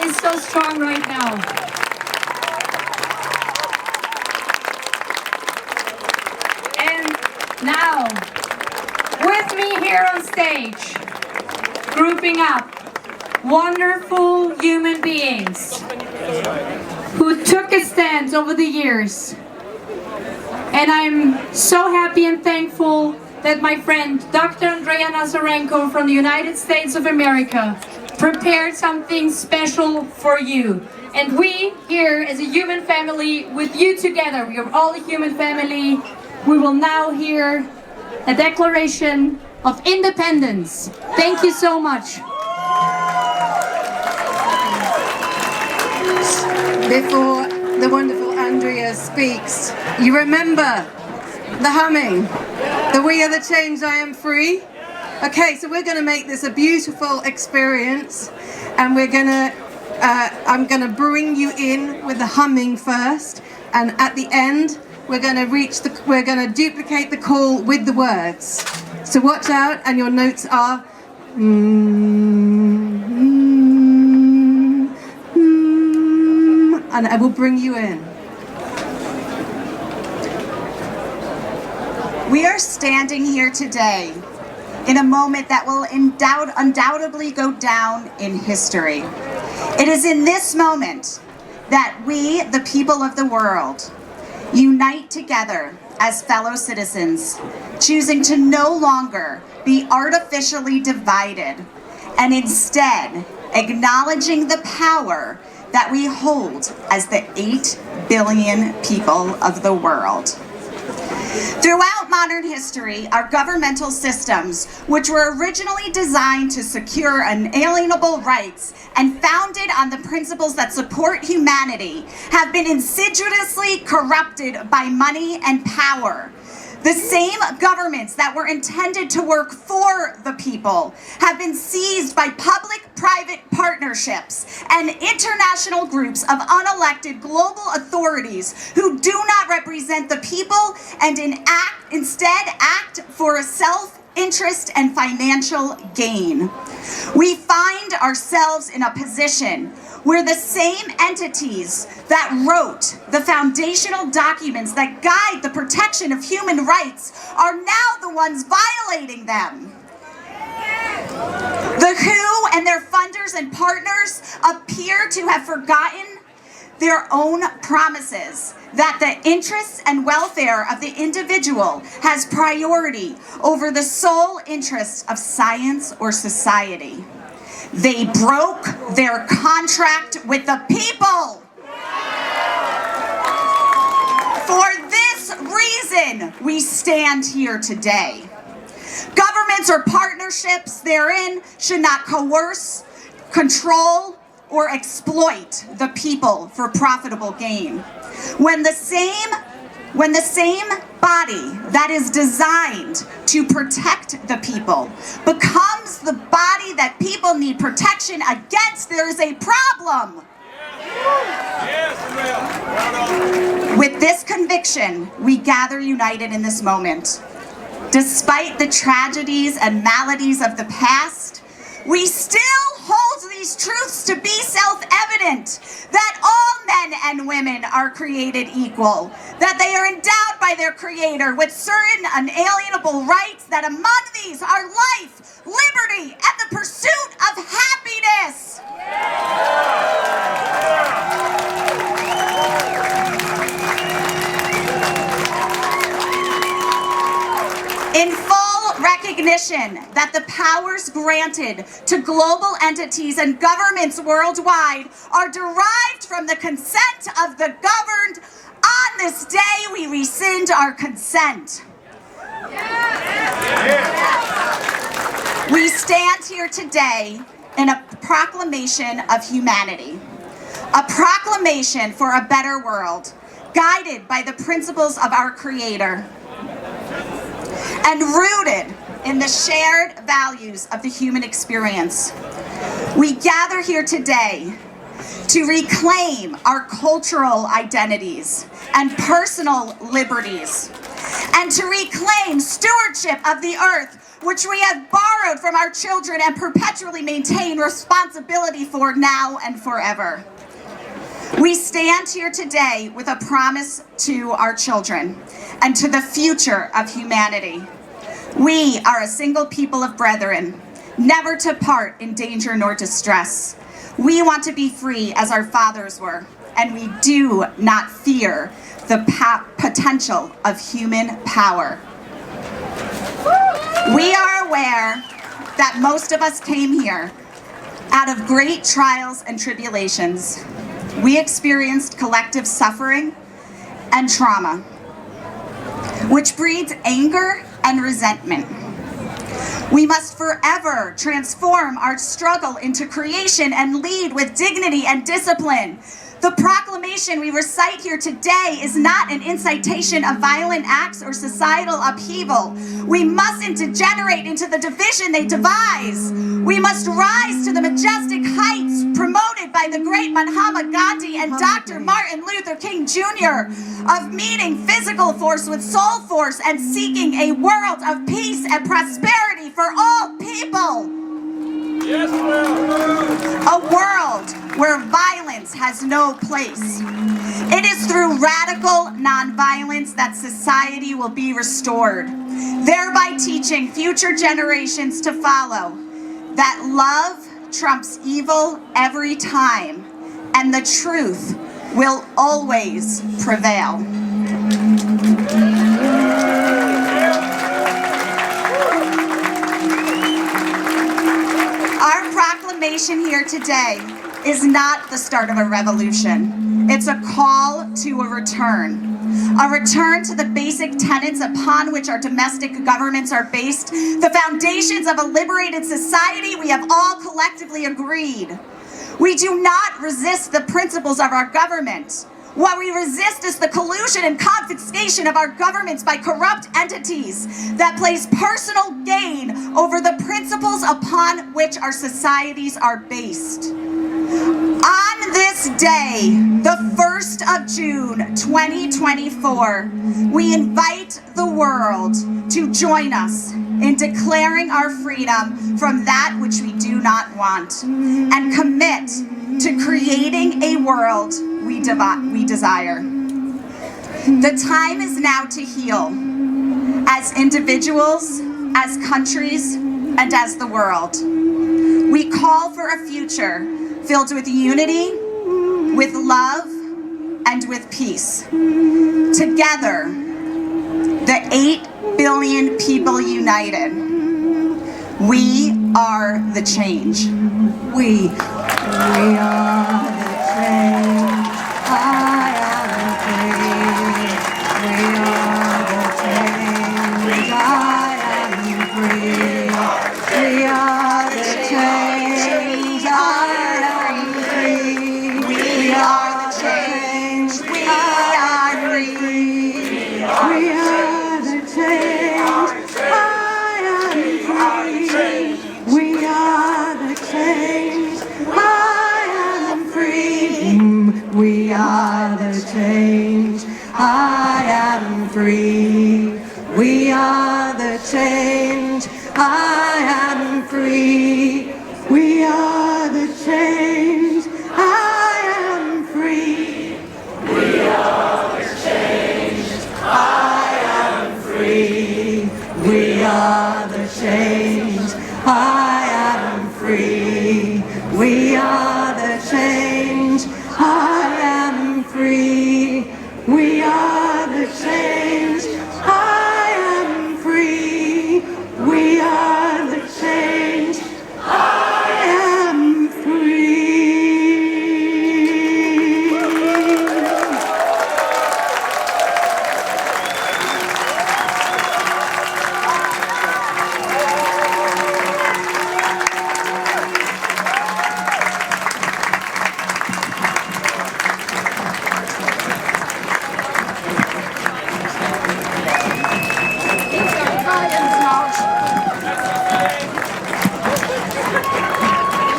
is so strong right now. And now, with me here on stage, grouping up wonderful human beings who took a stand over the years. And I'm so happy and thankful that my friend Dr. Andrea Nazarenko from the United States of America prepared something special for you. And we here as a human family, with you together, we are all a human family, we will now hear a Declaration of Independence. Thank you so much. Before the wonderful Andrea speaks, you remember the humming, the "We are the change, I am free." Okay, so we're going to make this a beautiful experience, and I'm going to bring you in with the humming first, and at the end we're going to duplicate the call with the words. So watch out, and your notes are and I will bring you in. We are standing here today in a moment that will undoubtedly go down in history. It is in this moment that we, the people of the world, unite together as fellow citizens, choosing to no longer be artificially divided, and instead acknowledging the power that we hold as the 8 billion people of the world. Throughout modern history, our governmental systems, which were originally designed to secure unalienable rights and founded on the principles that support humanity, have been insidiously corrupted by money and power. The same governments that were intended to work for the people have been seized by public-private partnerships and international groups of unelected global authorities who do not represent the people and instead act for a self-interest and financial gain. We find ourselves in a position where the same entities that wrote the foundational documents that guide the protection of human rights are now the ones violating them. The WHO and their funders and partners appear to have forgotten their own promises that the interests and welfare of the individual has priority over the sole interests of science or society. They broke their contract with the people. For this reason, we stand here today. Governments or partnerships therein should not coerce, control, or exploit the people for profitable gain. When the same body that is designed to protect the people becomes the body that people need protection against, there is a problem. With this conviction, we gather united in this moment. Despite the tragedies and maladies of the past, we still hold these truths to be self-evident, that all men and women are created equal, that they are endowed by their Creator with certain unalienable rights, that among these are life, liberty, and the pursuit of happiness. In full recognition that the powers granted to global entities and governments worldwide are derived from the consent of the governed, on this day we rescind our consent. We stand here today in a proclamation of humanity, a proclamation for a better world, guided by the principles of our Creator, and rooted in the shared values of the human experience. We gather here today to reclaim our cultural identities and personal liberties, and to reclaim stewardship of the earth which we have borrowed from our children and perpetually maintain responsibility for now and forever. We stand here today with a promise to our children and to the future of humanity. We are a single people of brethren, never to part in danger nor distress. We want to be free as our fathers were, and we do not fear the potential of human power. We are aware that most of us came here out of great trials and tribulations. We experienced collective suffering and trauma, which breeds anger and resentment. We must forever transform our struggle into creation and lead with dignity and discipline. The proclamation we recite here today is not an incitation of violent acts or societal upheaval. We mustn't degenerate into the division they devise. We must rise to the majestic heights promoted by the great Mahatma Gandhi and Dr. Martin Luther King Jr. of meeting physical force with soul force and seeking a world of peace and prosperity for all people. Yes, a world where violence has no place. It is through radical nonviolence that society will be restored, thereby teaching future generations to follow that love trumps evil every time, and the truth will always prevail. Our proclamation here today is not the start of a revolution. It's a call to a return to the basic tenets upon which our domestic governments are based, the foundations of a liberated society we have all collectively agreed. We do not resist the principles of our government. What we resist is the collusion and confiscation of our governments by corrupt entities that place personal gain over the principles upon which our societies are based. On this day, the 1st of June, 2024, we invite the world to join us in declaring our freedom from that which we do not want and commit to creating a world we desire. The time is now to heal, as individuals, as countries, and as the world. We call for a future filled with unity, with love, and with peace. Together, the 8 billion people united, we are the change. We are the change. I am free. We are the change. I am free. We are the change. I am free. We are the change. We are free. We are the change. I am free. We are the change. I am free. We are the change. I am free. We are the change. I am free. We are the change. I am free. We are the change. I am free. We are the change. I am free. We are the change. I am free. We are the change.